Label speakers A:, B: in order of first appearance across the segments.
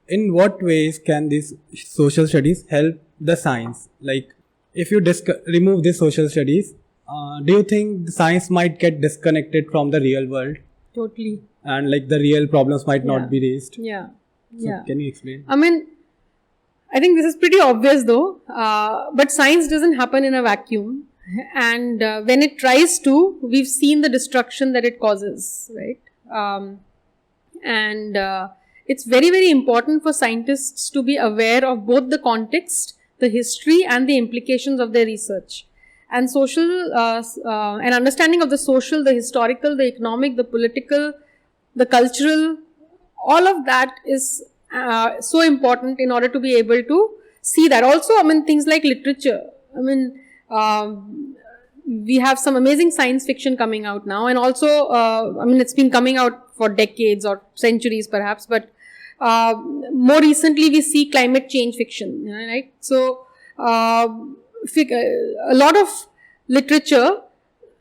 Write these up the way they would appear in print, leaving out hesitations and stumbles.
A: in what ways can these social studies help the science? Like, if you remove the social studies, do you think the science might get disconnected from the real world?
B: Totally.
A: And like the real problems might not be raised?
B: Yeah.
A: So can you explain?
B: I mean, I think this is pretty obvious though, but science doesn't happen in a vacuum. And when it tries to, we've seen the destruction that it causes, right? It's very, very important for scientists to be aware of both the context, the history, and the implications of their research. And an understanding of the social, the historical, the economic, the political, the cultural, all of that is so important in order to be able to see that. Also, I mean, things like literature. I mean, we have some amazing science fiction coming out now, and also, I mean, it's been coming out for decades or centuries perhaps, but more recently we see climate change fiction, right? So, a lot of literature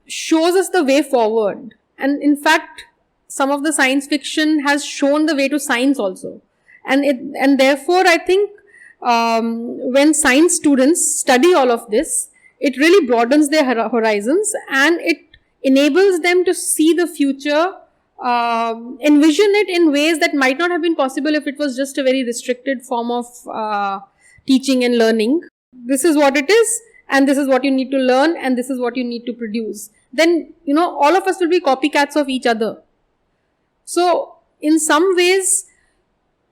B: shows us the way forward, and in fact, some of the science fiction has shown the way to science also, and therefore I think when science students study all of this, it really broadens their horizons and it enables them to see the future, envision it in ways that might not have been possible if it was just a very restricted form of teaching and learning. This is what it is, and this is what you need to learn, and this is what you need to produce. Then, all of us will be copycats of each other. So, in some ways,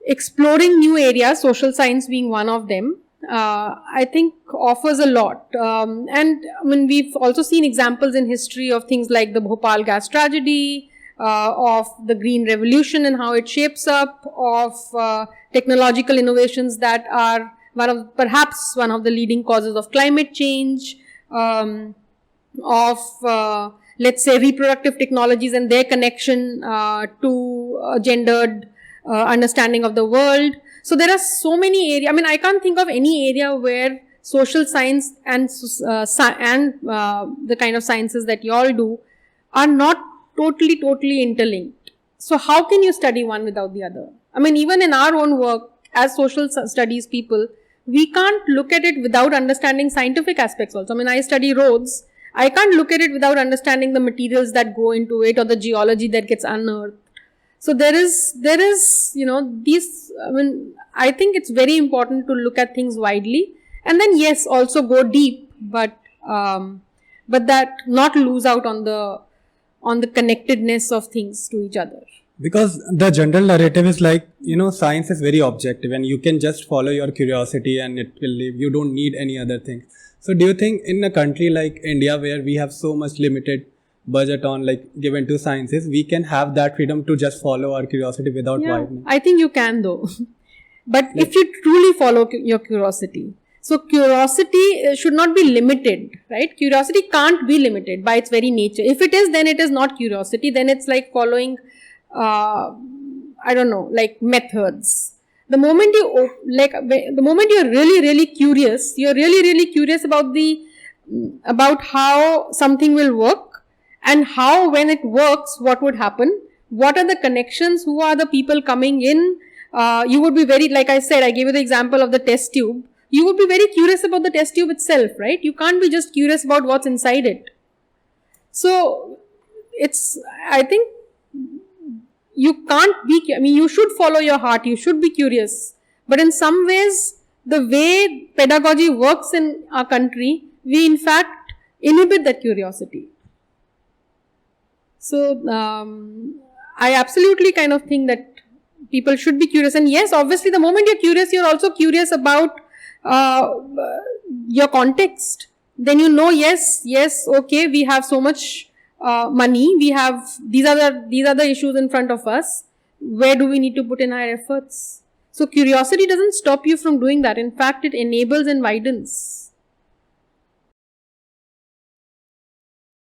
B: exploring new areas, social science being one of them, I think offers a lot. And I mean, we've also seen examples in history of things like the Bhopal gas tragedy, of the Green Revolution and how it shapes up, of technological innovations that are perhaps one of the leading causes of climate change, of let's say reproductive technologies and their connection to gendered understanding of the world. So there are so many areas. I mean, I can't think of any area where social science and the kind of sciences that you all do are not totally interlinked. So how can you study one without the other? I mean, even in our own work as social studies people, we can't look at it without understanding scientific aspects also. I mean, I study roads. I can't look at it without understanding the materials that go into it or the geology that gets unearthed. So there is, these, I mean, I think it's very important to look at things widely and then yes, also go deep, but that not lose out on the connectedness of things to each other.
A: Because the general narrative is like, science is very objective and you can just follow your curiosity and it will live. You don't need any other thing. So do you think in a country like India where we have so much limited budget on given to sciences, we can have that freedom to just follow our curiosity without widening?
B: I think you can though. But if you truly follow your curiosity, so curiosity should not be limited, right? Curiosity can't be limited by its very nature. If it is, then it is not curiosity. Then it's like following, methods. The moment you're really curious, you're really curious about how something will work and how, when it works, what would happen, what are the connections, who are the people coming in. You would be very, like I said, I gave you the example of the test tube. You would be very curious about the test tube itself, right? You can't be just curious about what's inside it. So, I think, you should follow your heart, you should be curious. But in some ways, the way pedagogy works in our country, we in fact inhibit that curiosity. So, I absolutely kind of think that people should be curious. And yes, obviously, the moment you're curious, you're also curious about your context. Then yes, okay, we have so much money, we have, these are the issues in front of us. Where do we need to put in our efforts? So curiosity doesn't stop you from doing that. In fact, it enables and widens.